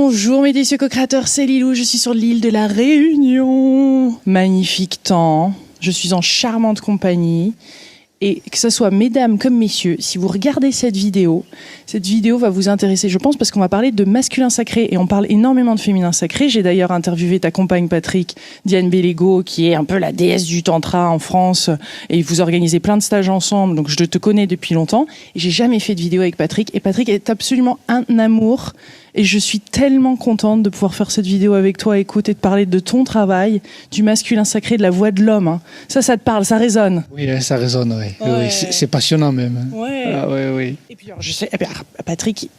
Bonjour mes délicieux co-créateurs, c'est Lilou, je suis sur l'île de la Réunion. Magnifique temps, je suis en charmante compagnie. Et que ce soit mesdames comme messieurs, si vous regardez cette vidéo va vous intéresser, je pense, parce qu'on va parler de masculin sacré et on parle énormément de féminin sacré. J'ai d'ailleurs interviewé ta compagne Patrick, Diane Bellego, qui est un peu la déesse du tantra en France, et vous organisez plein de stages ensemble, donc je te connais depuis longtemps. Et j'ai jamais fait de vidéo avec Patrick, et Patrick est absolument un amour. Et je suis tellement contente de pouvoir faire cette vidéo avec toi, écoute, et de parler de ton travail, du masculin sacré, de la voix de l'homme. Hein. Ça te parle, ça résonne. Oui, ça résonne, oui. Ouais. Oui, c'est passionnant même. Ouais. Ah, oui, oui. Et puis, alors, je sais, Patrick,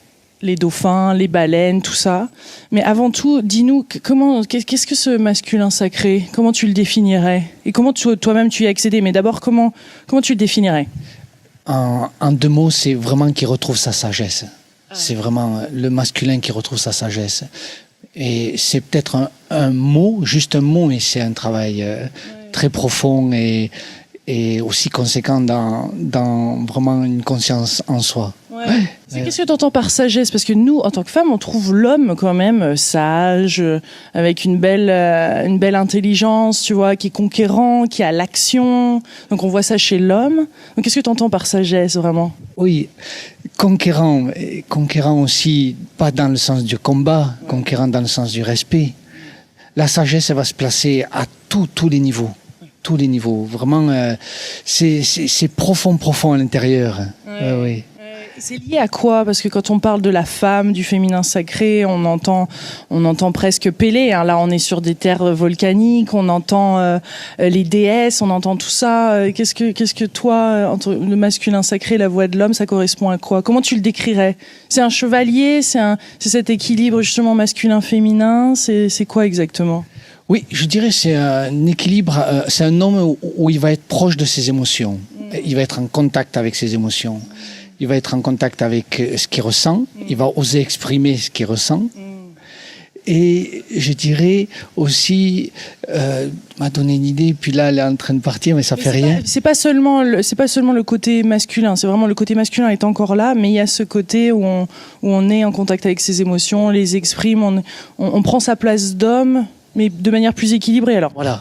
les dauphins, les baleines, tout ça. Mais avant tout, dis-nous, qu'est-ce que ce masculin sacré? Comment tu le définirais? Et comment toi-même tu y as accédé? Mais d'abord, comment tu le définirais? En deux mots, c'est vraiment qu'il retrouve sa sagesse. C'est vraiment le masculin qui retrouve sa sagesse. Et c'est peut-être un mot, juste un mot, mais c'est un travail très profond et aussi conséquent dans vraiment une conscience en soi. Ouais. Qu'est-ce que tu entends par sagesse? Parce que nous, en tant que femmes, on trouve l'homme quand même sage, avec une belle intelligence, tu vois, qui est conquérant, qui a l'action. Donc on voit ça chez l'homme. Donc qu'est-ce que tu entends par sagesse vraiment? Oui, conquérant aussi, pas dans le sens du combat, conquérant dans le sens du respect. La sagesse, elle va se placer à tous les niveaux. Tous les niveaux. Vraiment, c'est profond à l'intérieur. Oui. C'est lié à quoi? Parce que quand on parle de la femme, du féminin sacré, on entend presque Pélée. Hein. Là, on est sur des terres volcaniques, on entend les déesses, on entend tout ça. Qu'est-ce que toi, entre le masculin sacré et la voix de l'homme, ça correspond à quoi? Comment tu le décrirais? C'est un chevalier? C'est cet équilibre justement masculin-féminin? C'est quoi exactement? Oui, je dirais c'est un équilibre, c'est un homme où il va être proche de ses émotions. Il va être en contact avec ses émotions. Il va être en contact avec ce qu'il ressent. Il va oser exprimer ce qu'il ressent. Et je dirais aussi, m'a donné une idée, puis là elle est en train de partir, mais ça fait rien. C'est pas seulement le côté masculin, c'est vraiment le côté masculin est encore là, mais il y a ce côté où on est en contact avec ses émotions, on les exprime, on prend sa place d'homme, mais de manière plus équilibrée alors. Voilà.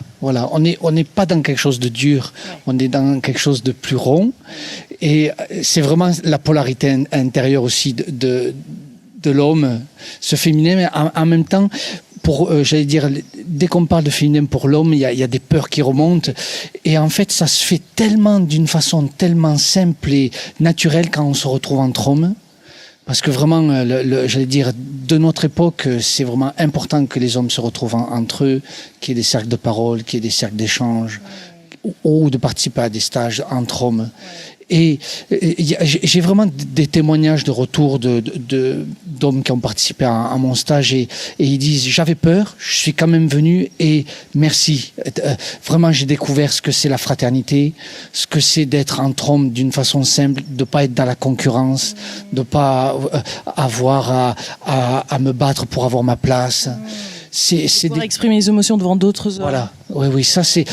On n'est pas dans quelque chose de dur, on est dans quelque chose de plus rond. Et c'est vraiment la polarité intérieure aussi de l'homme, ce féminin, mais en même temps, j'allais dire, dès qu'on parle de féminin pour l'homme, il y a des peurs qui remontent. Et en fait, ça se fait d'une façon tellement simple et naturelle quand on se retrouve entre hommes. Parce que vraiment, j'allais dire, de notre époque, c'est vraiment important que les hommes se retrouvent entre eux, qu'il y ait des cercles de parole, qu'il y ait des cercles d'échange, ou de participer à des stages entre hommes. Et j'ai vraiment des témoignages de retour d'hommes qui ont participé à mon stage et ils disent j'avais peur, je suis quand même venu et merci. Vraiment j'ai découvert ce que c'est la fraternité, ce que c'est d'être entre hommes d'une façon simple, de pas être dans la concurrence, de pas avoir à me battre pour avoir ma place. C'est pouvoir exprimer les émotions devant d'autres hommes. Voilà, oui, ça c'est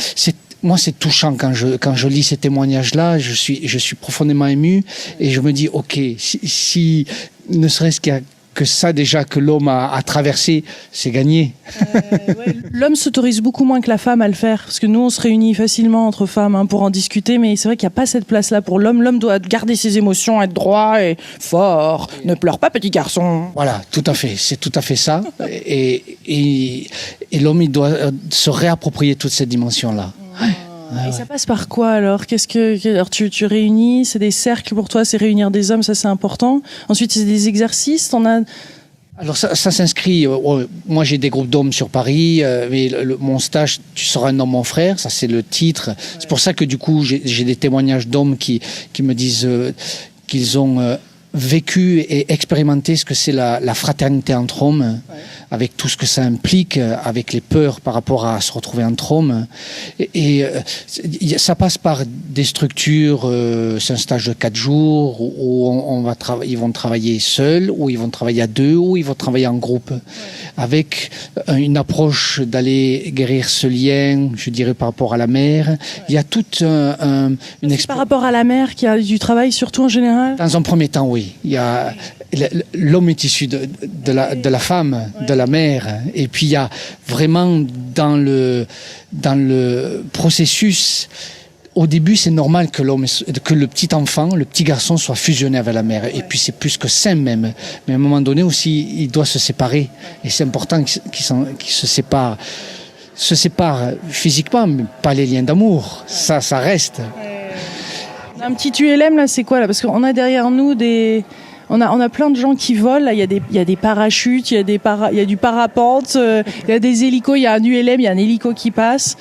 moi, c'est touchant quand je lis ces témoignages-là. Je suis profondément ému et je me dis, ok, si ne serait-ce qu'il y a que ça déjà que l'homme a traversé, c'est gagné. L'homme s'autorise beaucoup moins que la femme à le faire, parce que nous, on se réunit facilement entre femmes pour en discuter, mais c'est vrai qu'il n'y a pas cette place-là pour l'homme. L'homme doit garder ses émotions, être droit et fort. Ne pleure pas, petit garçon. Voilà, tout à fait. C'est tout à fait ça. Et l'homme, il doit se réapproprier toute cette dimension-là. Et ça passe par quoi alors? Alors tu réunis, c'est des cercles pour toi, c'est réunir des hommes, ça c'est important. Ensuite c'est des exercices, Alors ça s'inscrit, moi j'ai des groupes d'hommes sur Paris, mais mon stage, tu seras un homme mon frère, ça c'est le titre. C'est pour ça que du coup j'ai des témoignages d'hommes qui me disent qu'ils ont vécu et expérimenté ce que c'est la fraternité entre hommes, avec tout ce que ça implique, avec les peurs par rapport à se retrouver entre hommes. Et ça passe par des structures, c'est un stage de 4 jours où ils vont travailler seuls, où ils vont travailler à 2, où ils vont travailler en groupe, avec une approche d'aller guérir ce lien, je dirais, par rapport à la mer. Il y a toute une par rapport à la mer, qu'il y a du travail surtout en général? Dans un premier temps, oui. Il y a l'homme est issu de la femme, de la mère. Et puis il y a vraiment dans le processus, au début c'est normal que le petit enfant, le petit garçon soit fusionné avec la mère. Et puis c'est plus que sain même. Mais à un moment donné aussi, il doit se séparer. Et c'est important qu'il se sépare. Se séparent physiquement, mais pas les liens d'amour. Ça reste. Un petit ULM là, c'est quoi là? Parce qu'on a derrière nous on a plein de gens qui volent. Là, il y a des parachutes, il y a du parapente, il y a des hélicos, il y a un ULM, il y a un hélico qui passe.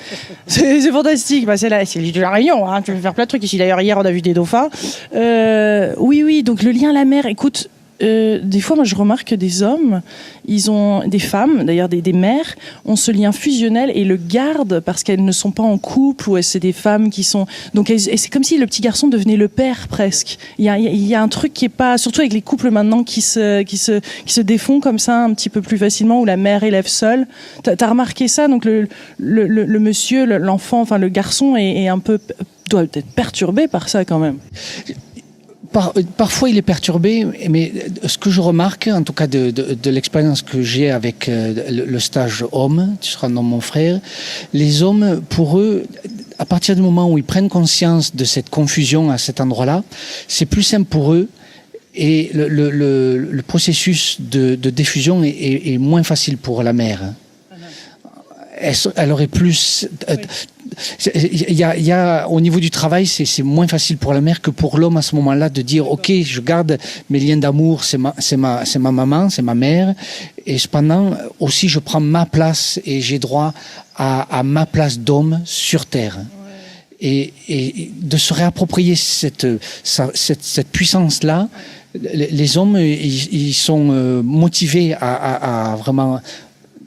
C'est fantastique. Bah, c'est l'île de la Réunion. Hein. Tu peux faire plein de trucs ici. D'ailleurs, hier, on a vu des dauphins. Oui. Donc le lien à la mer. Écoute. Des fois, moi, je remarque que des hommes, des femmes, d'ailleurs des mères, ont ce lien fusionnel et le gardent parce qu'elles ne sont pas en couple ou c'est des femmes qui sont. Donc, et c'est comme si le petit garçon devenait le père presque. Il y a un truc qui est pas, surtout avec les couples maintenant qui se défont comme ça un petit peu plus facilement où la mère élève seule. T'as remarqué ça? Donc le monsieur, l'enfant, enfin le garçon doit être perturbé par ça quand même. Parfois, il est perturbé, mais ce que je remarque, en tout cas de l'expérience que j'ai avec le stage homme, tu seras non mon frère, les hommes, pour eux, à partir du moment où ils prennent conscience de cette confusion à cet endroit-là, c'est plus simple pour eux et le processus de diffusion est moins facile pour la mère. Elle aurait plus... Il y a au niveau du travail, c'est moins facile pour la mère que pour l'homme à ce moment-là de dire ok, je garde mes liens d'amour, c'est ma maman, c'est ma mère, et cependant aussi je prends ma place et j'ai droit à ma place d'homme sur terre. Et de se réapproprier cette puissance-là, les hommes ils sont motivés à vraiment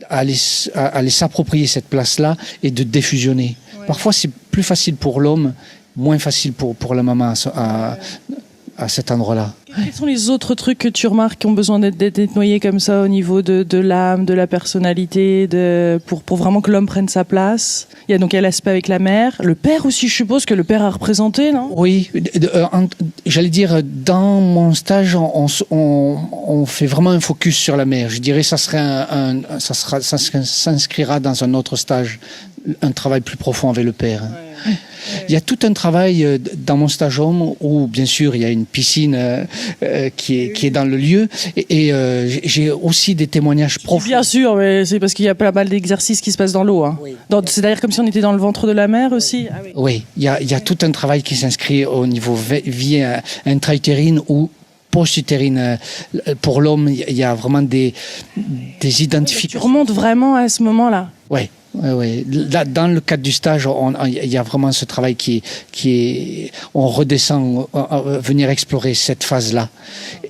aller s'approprier cette place-là et de diffusionner. Ouais. Parfois, c'est plus facile pour l'homme, moins facile pour la maman à cet endroit-là. Quels sont les autres trucs que tu remarques qui ont besoin d'être nettoyés comme ça au niveau de l'âme, de la personnalité, pour vraiment que l'homme prenne sa place? Il y a l'aspect avec la mère. Le père aussi, je suppose que le père a représenté, non? Oui, j'allais dire, dans mon stage, on fait vraiment un focus sur la mère. Je dirais ça s'inscrira dans un autre stage, un travail plus profond avec le père. Ouais. Il y a tout un travail dans mon stage homme où, bien sûr, il y a une piscine qui est dans le lieu et j'ai aussi des témoignages profonds. Bien sûr, mais c'est parce qu'il y a pas mal d'exercices qui se passent dans l'eau. Hein. Oui. C'est-à-dire comme si on était dans le ventre de la mer aussi. Ah, oui. Oui, il y a tout un travail qui s'inscrit au niveau vie intra-utérine ou post-utérine. Pour l'homme, il y a vraiment des identifications. Tu remontes vraiment à ce moment-là. Oui. Oui. Là, dans le cadre du stage, il y a vraiment ce travail qui est, on redescend, venir explorer cette phase-là.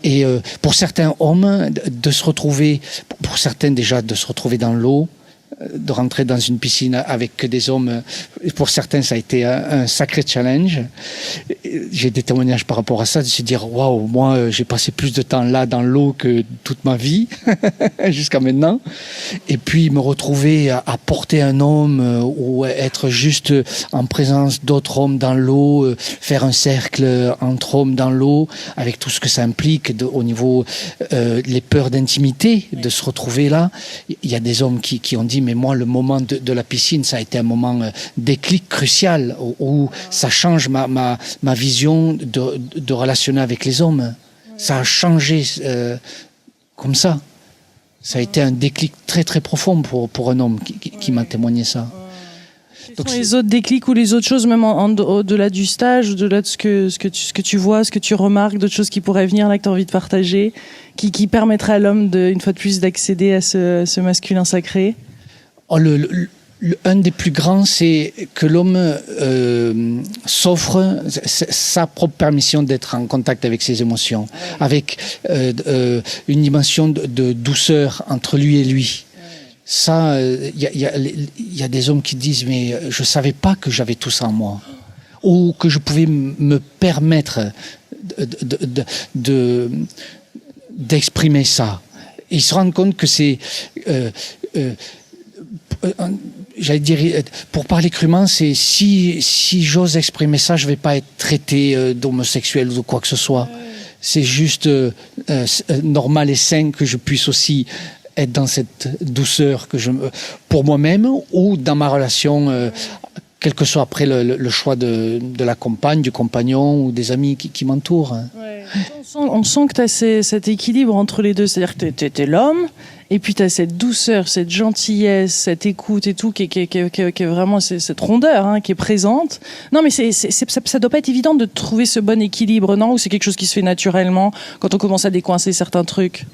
Et pour certains hommes, de se retrouver, pour certains déjà, de se retrouver dans l'eau, de rentrer dans une piscine avec que des hommes, pour certains, ça a été un sacré challenge. J'ai des témoignages par rapport à ça, de se dire waouh, moi j'ai passé plus de temps là dans l'eau que toute ma vie jusqu'à maintenant. Et puis me retrouver à porter un homme ou être juste en présence d'autres hommes dans l'eau, faire un cercle entre hommes dans l'eau, avec tout ce que ça implique au niveau les peurs d'intimité, de se retrouver là. Il y a des hommes qui ont dit mais moi le moment de la piscine ça a été un moment déclic crucial où ça change ma vision de relationner avec les hommes. Ça a changé comme ça. Ça a été un déclic très très profond pour un homme qui m'a témoigné ça. Quels sont les autres déclics ou les autres choses, même au-delà du stage, au-delà de ce que tu vois, ce que tu remarques, d'autres choses qui pourraient venir là que tu as envie de partager, qui permettraient à l'homme une fois de plus d'accéder à ce masculin sacré? Un des plus grands, c'est que l'homme s'offre sa propre permission d'être en contact avec ses émotions, avec une dimension de douceur entre lui et lui. Ça, il y a des hommes qui disent mais je savais pas que j'avais tout ça en moi, ou que je pouvais me permettre d'exprimer ça. Ils se rendent compte que c'est j'allais dire, pour parler crûment, c'est si j'ose exprimer ça, je vais pas être traité d'homosexuel ou de quoi que ce soit. c'est juste normal et sain que je puisse aussi être dans cette douceur pour moi-même ou dans ma relation, quel que soit après le choix de la compagne, du compagnon ou des amis qui m'entourent. Ouais. On sent que tu as cet équilibre entre les deux, c'est-à-dire que tu es l'homme, et puis tu as cette douceur, cette gentillesse, cette écoute et tout, qui est vraiment cette rondeur, hein, qui est présente. Non, mais ça doit pas être évident de trouver ce bon équilibre, non? Ou c'est quelque chose qui se fait naturellement quand on commence à décoincer certains trucs?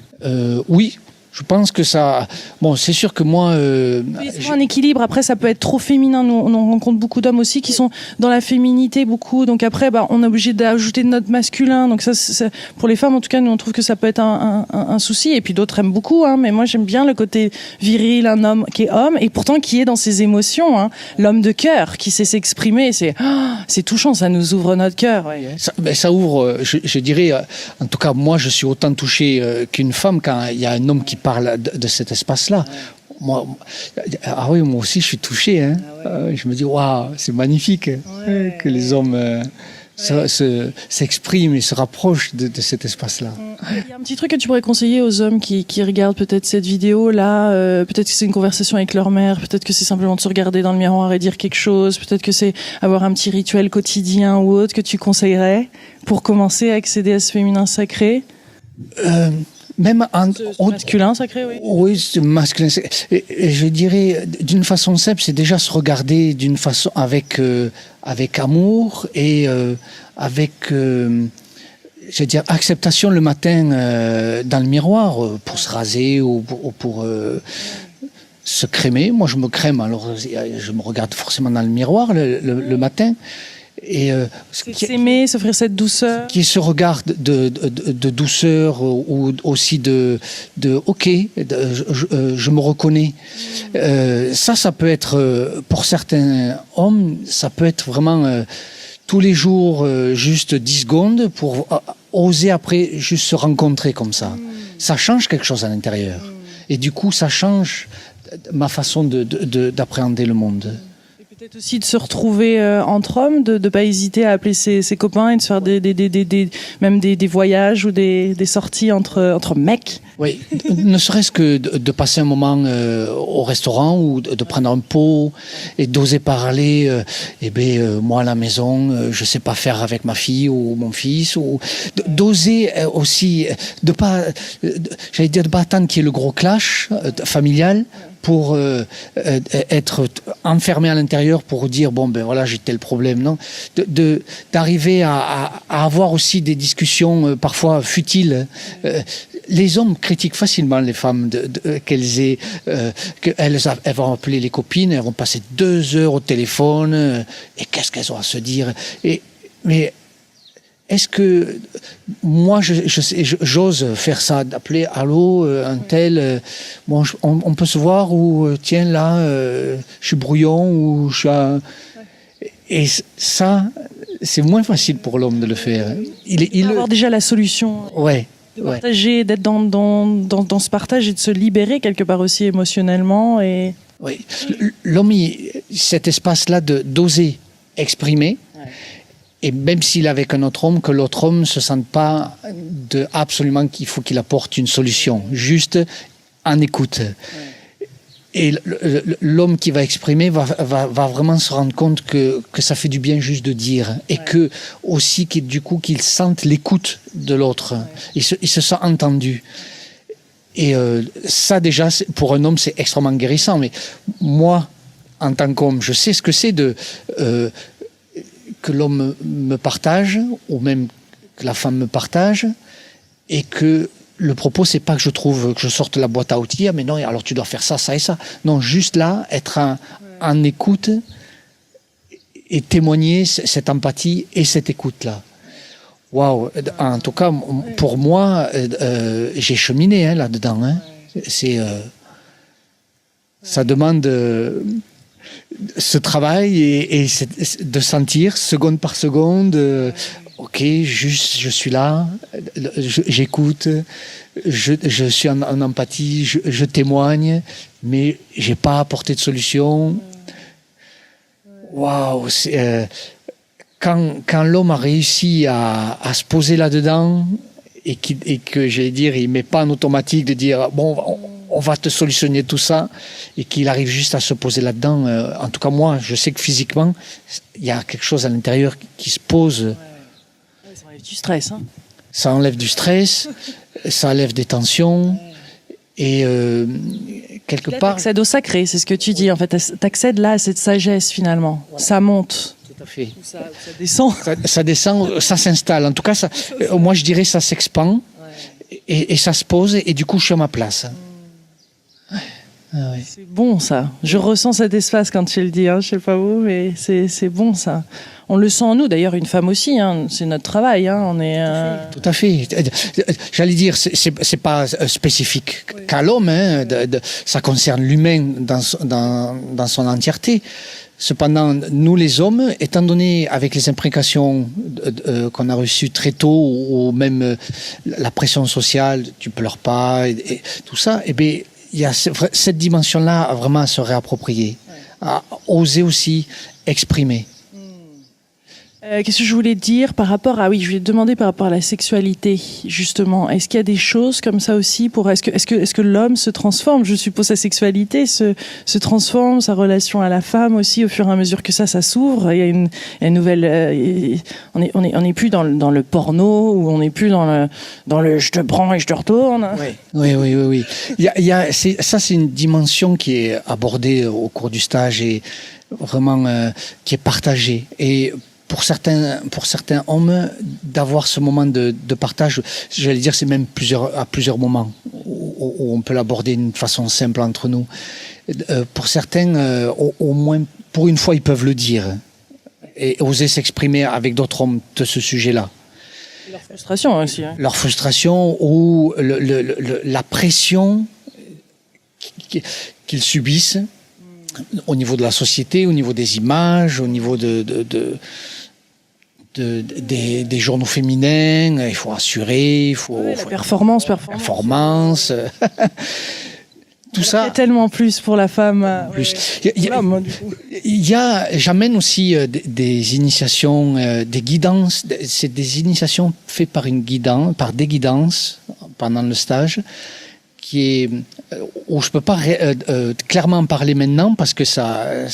Oui. Je pense que ça... Bon, c'est sûr que moi... C'est un équilibre. Après, ça peut être trop féminin. Nous, on rencontre beaucoup d'hommes aussi qui sont dans la féminité, beaucoup. Donc après, on est obligé d'ajouter notre masculin. Donc ça, pour les femmes, en tout cas, nous, on trouve que ça peut être un souci. Et puis d'autres aiment beaucoup. Hein, mais moi, j'aime bien le côté viril, un homme qui est homme, et pourtant qui est dans ses émotions. Hein, l'homme de cœur, qui sait s'exprimer. C'est touchant, ça nous ouvre notre cœur. Ouais. Ça ouvre, je dirais... En tout cas, moi, je suis autant touché qu'une femme quand il y a un homme qui parle de cet espace-là. Ouais. Moi aussi, je suis touché. Hein. Ah ouais. Je me dis, waouh, c'est magnifique que les hommes s'expriment et se rapprochent de cet espace-là. Il y a un petit truc que tu pourrais conseiller aux hommes qui regardent peut-être cette vidéo-là. Peut-être que c'est une conversation avec leur mère. Peut-être que c'est simplement de se regarder dans le miroir et dire quelque chose. Peut-être que c'est avoir un petit rituel quotidien ou autre que tu conseillerais pour commencer à accéder à ce féminin sacré. Même masculin sacré, oui. Oui, c'est masculin. Et je dirais, d'une façon simple, c'est déjà se regarder d'une façon avec amour et avec, je veux dire, acceptation le matin dans le miroir pour se raser ou pour se crémer. Moi, je me crème, alors je me regarde forcément dans le miroir le matin. Et s'aimer, s'offrir cette douceur, qui se regarde de douceur ou aussi ok, je me reconnais. Ça peut être pour certains hommes, ça peut être vraiment tous les jours juste 10 secondes pour oser après juste se rencontrer comme ça. Ça change quelque chose à l'intérieur et du coup ça change ma façon d'appréhender le monde. Peut-être aussi de se retrouver entre hommes, de ne pas hésiter à appeler ses copains et de se faire même des voyages ou des sorties entre mecs. Oui, ne serait-ce que de passer un moment au restaurant ou de prendre un pot et d'oser parler. Moi à la maison, je sais pas faire avec ma fille ou mon fils, ou d'oser aussi de pas attendre qu'il y ait le gros clash familial pour être enfermé à l'intérieur pour dire j'ai tel problème, non, d'arriver à avoir aussi des discussions parfois futiles. Les hommes critiquent facilement les femmes qu'elles vont appeler les copines, elles vont passer 2 heures au téléphone et qu'est-ce qu'elles ont à se dire. Mais est-ce que moi j'ose faire ça, d'appeler allô un tel, on peut se voir, ou tiens là je suis brouillon, ou je suis et ça c'est moins facile pour l'homme de le faire. Il avoir déjà la solution. Ouais. De partager, d'être dans ce partage et de se libérer quelque part aussi émotionnellement. Et... Oui, l'homme, cet espace-là d'oser exprimer, et même s'il est avec un autre homme, que l'autre homme ne se sente pas absolument qu'il faut qu'il apporte une solution, juste en écoute. Et l'homme qui va exprimer va vraiment se rendre compte que ça fait du bien juste de dire, et que aussi qu'il sente l'écoute de l'autre. Il se sent entendu. Et ça déjà, pour un homme, c'est extrêmement guérissant. Mais moi, en tant qu'homme, je sais ce que c'est que l'homme me partage, ou même que la femme me partage, et que le propos, c'est pas que je sorte la boîte à outils, mais non, alors tu dois faire ça, ça et ça. Non, juste là, être en écoute et témoigner cette empathie et cette écoute-là. Waouh! En tout cas, pour moi, j'ai cheminé là-dedans. Ça demande ce travail et de sentir seconde par seconde. Ok, juste, je suis là, j'écoute, je suis en empathie, je témoigne, mais j'ai pas apporté de solution. Waouh, quand l'homme a réussi à se poser là-dedans, et que j'allais dire, il met pas en automatique de dire bon, on va te solutionner tout ça, et qu'il arrive juste à se poser là-dedans. En tout cas, moi, je sais que physiquement, il y a quelque chose à l'intérieur qui se pose. Ça enlève du stress. Hein. Ça enlève du stress, ça enlève des tensions. Et quelque part... T'accèdes au sacré, c'est ce que tu dis. En fait, t'accèdes là à cette sagesse, finalement. Ouais. Ça monte. Tout à fait. Ça descend. Ça descend, ça s'installe. En tout cas, ça, moi, je dirais ça s'expand et ça se pose. Et du coup, je suis à ma place. Ouais. Ah ouais. C'est bon, ça. Je ressens cet espace quand tu le dis. Hein. Je sais pas vous, mais c'est bon, ça. On le sent en nous, d'ailleurs, une femme aussi. Hein. C'est notre travail. Hein. On est. Tout à fait. J'allais dire, c'est pas spécifique qu'à l'homme. Hein. Ça concerne l'humain dans son entièreté. Cependant, nous les hommes, étant donné avec les imprécations qu'on a reçues très tôt, ou même la pression sociale, tu pleures pas, et tout ça, eh bien, il y a cette dimension-là vraiment à se réapproprier, à oser aussi exprimer. Qu'est-ce que je voulais dire par rapport à... Oui, je voulais te demander par rapport à la sexualité, justement. Est-ce qu'il y a des choses comme ça aussi pour... Est-ce que l'homme se transforme? Je suppose sa sexualité se transforme, sa relation à la femme aussi, au fur et à mesure que ça s'ouvre. Il y a une nouvelle... on est plus dans le porno, ou on n'est plus dans le je te prends et je te retourne. Oui. Ça, c'est une dimension qui est abordée au cours du stage et vraiment qui est partagée. Et pour certains hommes, d'avoir ce moment de partage, j'allais dire, c'est même à plusieurs moments où on peut l'aborder d'une façon simple entre nous. Pour certains, au moins pour une fois, ils peuvent le dire et oser s'exprimer avec d'autres hommes de ce sujet-là. Leur frustration aussi. Hein. Leur frustration ou la pression qu'ils subissent au niveau de la société, au niveau des images, au niveau des journaux féminins. Il faut assurer, il faut... la performance. Tout ça. Il y a tellement plus pour la femme. Plus. J'amène aussi des initiations, des guidances. C'est des initiations faites par des guidances pendant le stage, où je peux pas clairement en parler maintenant parce que ça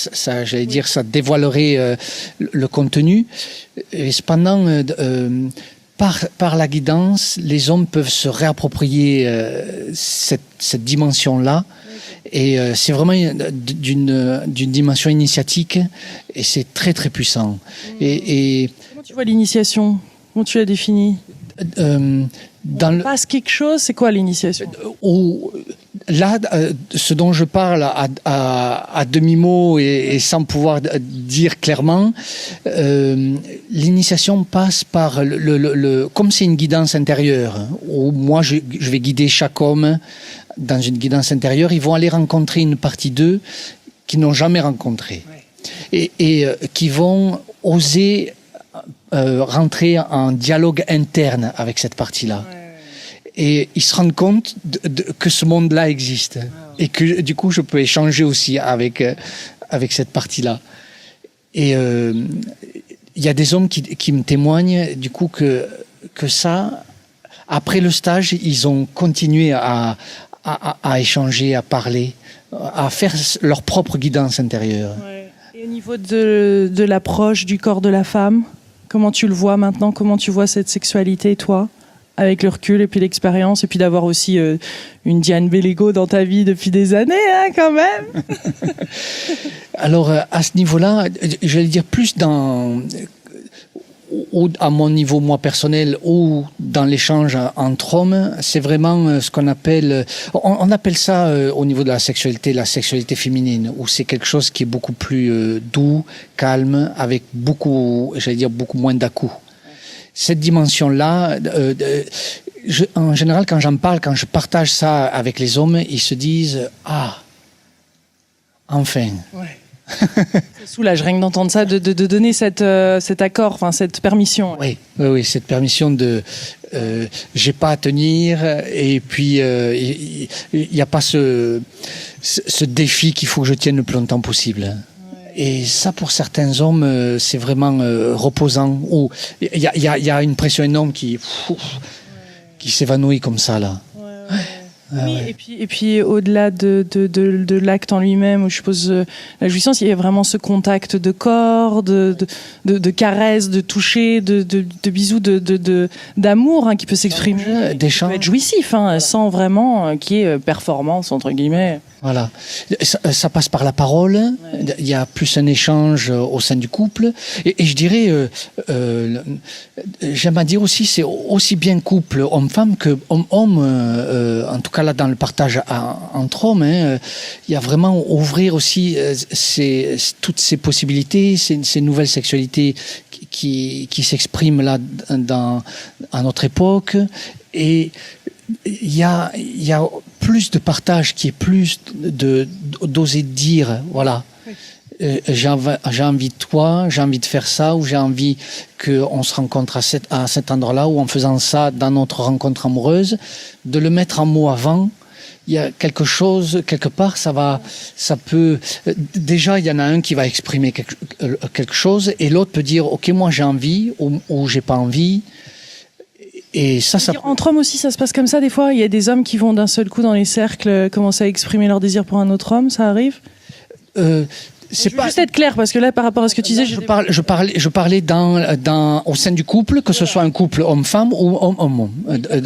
j'allais dire, ça dévoilerait le contenu. Et cependant, par la guidance, les hommes peuvent se réapproprier cette dimension-là. Et c'est vraiment d'une dimension initiatique, et c'est très très puissant. Et comment tu vois l'initiation? Comment tu la définis? On passe quelque chose, c'est quoi l'initiation? Là, ce dont je parle à demi-mot et sans pouvoir dire clairement, l'initiation passe par comme c'est une guidance intérieure, où moi je vais guider chaque homme dans une guidance intérieure, ils vont aller rencontrer une partie d'eux qu'ils n'ont jamais rencontrée, et qui vont oser rentrer en dialogue interne avec cette partie-là. Et ils se rendent compte que ce monde-là existe. Et que du coup, je peux échanger aussi avec cette partie-là. Et il y a des hommes qui me témoignent du coup que ça, après le stage, ils ont continué à échanger, à parler, à faire leur propre guidance intérieure. Et au niveau de l'approche du corps de la femme, comment tu le vois maintenant? Comment tu vois cette sexualité, toi, avec le recul et puis l'expérience, et puis d'avoir aussi une Diane Bellego dans ta vie depuis des années, hein, quand même. Alors, à ce niveau-là, j'allais dire plus à mon niveau, moi, personnel, ou dans l'échange entre hommes, c'est vraiment ce qu'on appelle... On appelle ça, au niveau de la sexualité féminine, où c'est quelque chose qui est beaucoup plus doux, calme, avec beaucoup moins d'à-coups. Cette dimension-là, en général, quand j'en parle, quand je partage ça avec les hommes, ils se disent « Ah, enfin !» Ça soulage rien que d'entendre ça, de donner cet accord, enfin cette permission. Oui, cette permission de j'ai pas à tenir, et puis il n'y a pas ce défi qu'il faut que je tienne le plus longtemps possible. Et ça, pour certains hommes, c'est vraiment reposant. Il y a une pression énorme qui qui s'évanouit comme ça, là. Oui, et puis au-delà de l'acte en lui-même, où je suppose la jouissance, il y a vraiment ce contact de corps, de caresses, de toucher, de bisous, d'amour qui peut s'exprimer, qui peut être jouissif, sans vraiment qu'il y ait performance entre guillemets. Voilà, ça passe par la parole. Il y a plus un échange au sein du couple, et je dirais, j'aime à dire aussi, c'est aussi bien couple homme-femme que homme-homme. En tout cas là, dans le partage entre hommes, il y a vraiment ouvrir aussi toutes ces possibilités, ces nouvelles sexualités qui s'expriment là à notre époque. Et il y a plus de partage, qui est plus d'oser dire, voilà, j'ai envie de toi, j'ai envie de faire ça, ou j'ai envie qu'on se rencontre à cet endroit-là, ou en faisant ça dans notre rencontre amoureuse, de le mettre en mots avant. Il y a quelque chose, quelque part, ça peut, déjà, il y en a un qui va exprimer quelque chose, et l'autre peut dire, ok, moi j'ai envie, ou j'ai pas envie. Et ça entre hommes aussi, ça se passe comme ça des fois. Il y a des hommes qui vont d'un seul coup dans les cercles commencer à exprimer leur désir pour un autre homme. Ça arrive. Je veux juste être clair, parce que là, par rapport à ce que tu disais, je parlais au sein du couple, que ce soit un couple homme-femme ou homme-homme,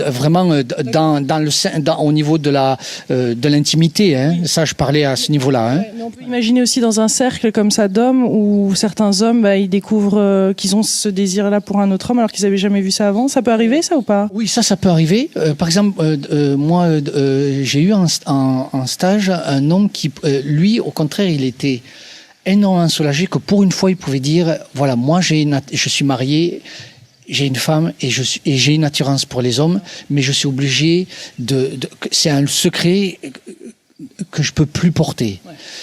vraiment au niveau de l'intimité. Ça, je parlais à ce niveau-là. Mais on peut imaginer aussi dans un cercle comme ça d'hommes, où certains hommes, ils découvrent qu'ils ont ce désir-là pour un autre homme, alors qu'ils n'avaient jamais vu ça avant. Ça peut arriver, ça, ou pas? Oui, ça peut arriver. Par exemple, moi, j'ai eu en stage un homme qui, lui, au contraire, il était énormément soulagé que pour une fois il pouvait dire, voilà, moi je suis marié, j'ai une femme et j'ai une attirance pour les hommes, mais je suis obligé c'est un secret que je peux plus porter.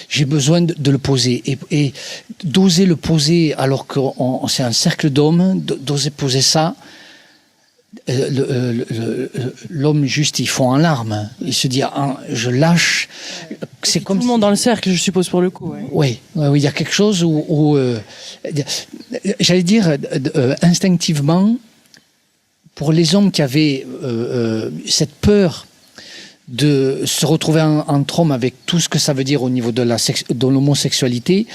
J'ai besoin de le poser, et d'oser le poser alors que c'est un cercle d'hommes, d'oser poser ça. L'homme juste, il fond en larmes. Il se dit, je lâche. C'est comme tout le monde dans le cercle, je suppose, pour le coup. Oui, il y a quelque chose où j'allais dire instinctivement, pour les hommes qui avaient cette peur de se retrouver entre hommes avec tout ce que ça veut dire au niveau de l'homosexualité,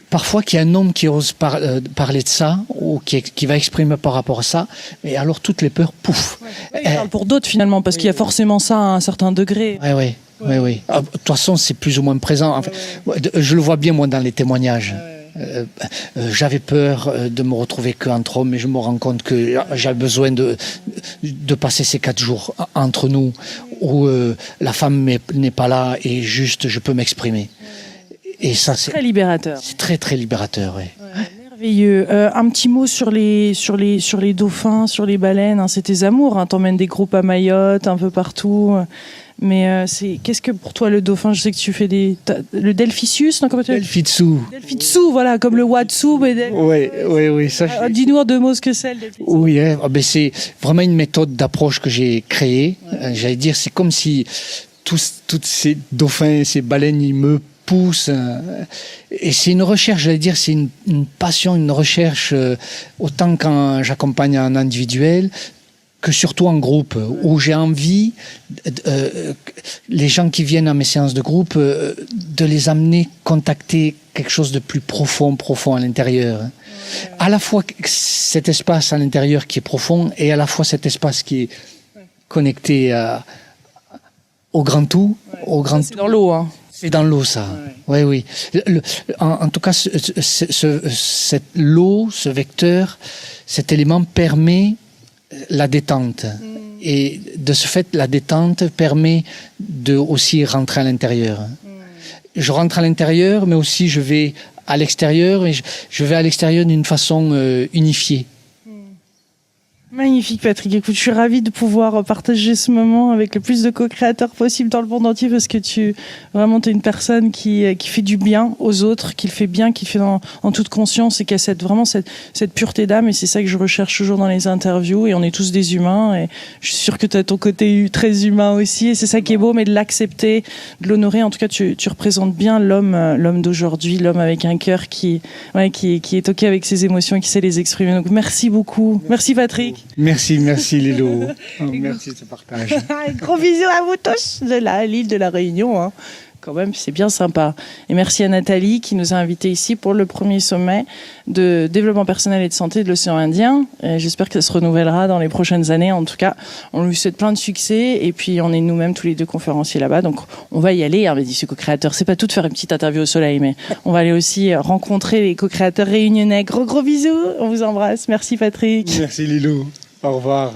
parfois qu'il y a un homme qui ose parler de ça, ou qui va exprimer par rapport à ça, et alors toutes les peurs, pouf. Il parle pour d'autres finalement, parce qu'il y a forcément ça à un certain degré. Oui. De toute façon, c'est plus ou moins présent. Enfin, je le vois bien, moi, dans les témoignages. J'avais peur de me retrouver qu'entre hommes, mais je me rends compte que j'ai besoin de passer ces 4 jours entre nous, où la femme n'est pas là et juste je peux m'exprimer. Et ça, c'est très libérateur. C'est très très libérateur, oui. Merveilleux. Un petit mot sur les dauphins, sur les baleines. C'est tes amours. T'emmènes des groupes à Mayotte, un peu partout. Mais qu'est-ce que pour toi le dauphin? Je sais que tu fais le Delphicius, non? Delphitsu, voilà, comme le Watsu. Oui. Dis-nous en 2 mots ce que c'est le Delphitsu. Oui, c'est vraiment une méthode d'approche que j'ai créée. J'allais dire, c'est comme si tous ces dauphins, ces baleines, ils me poussent. Et c'est une recherche, j'allais dire, c'est une passion, une recherche, autant quand j'accompagne en individuel, que surtout en groupe, où j'ai envie, les gens qui viennent à mes séances de groupe, de les amener contacter quelque chose de plus profond à l'intérieur. À la fois cet espace à l'intérieur qui est profond, et à la fois cet espace qui est connecté au grand tout. C'est dans l'eau, C'est dans l'eau, ça. Oui. En tout cas, l'eau, ce vecteur, cet élément permet la détente. Et de ce fait, la détente permet de aussi rentrer à l'intérieur. Je rentre à l'intérieur, mais aussi je vais à l'extérieur, et je vais à l'extérieur d'une façon unifiée. Magnifique, Patrick. Écoute, je suis ravie de pouvoir partager ce moment avec le plus de co-créateurs possible dans le monde entier, parce que t'es une personne qui fait du bien aux autres, qui le fait bien, qui le fait en toute conscience, et qui a cette pureté d'âme. Et c'est ça que je recherche toujours dans les interviews. Et on est tous des humains. Et je suis sûre que tu as ton côté très humain aussi. Et c'est ça qui est beau, mais de l'accepter, de l'honorer. En tout cas, tu représentes bien l'homme d'aujourd'hui, l'homme avec un cœur qui est OK avec ses émotions et qui sait les exprimer. Donc, merci beaucoup. Merci, Patrick. Patrick. Merci Lilou. Merci de ce partage. Gros bisous à vous tous de l'île de la Réunion. Hein. Quand même, c'est bien sympa. Et merci à Nathalie qui nous a invités ici pour le premier sommet de développement personnel et de santé de l'océan Indien. J'espère que ça se renouvellera dans les prochaines années. En tout cas, on lui souhaite plein de succès. Et puis, on est nous-mêmes tous les deux conférenciers là-bas. Donc, on va y aller. Hein, dit ce co-créateur. C'est pas tout de faire une petite interview au soleil, mais on va aller aussi rencontrer les co-créateurs réunionnais. Gros bisous. On vous embrasse. Merci Patrick. Merci Lilou. Au revoir.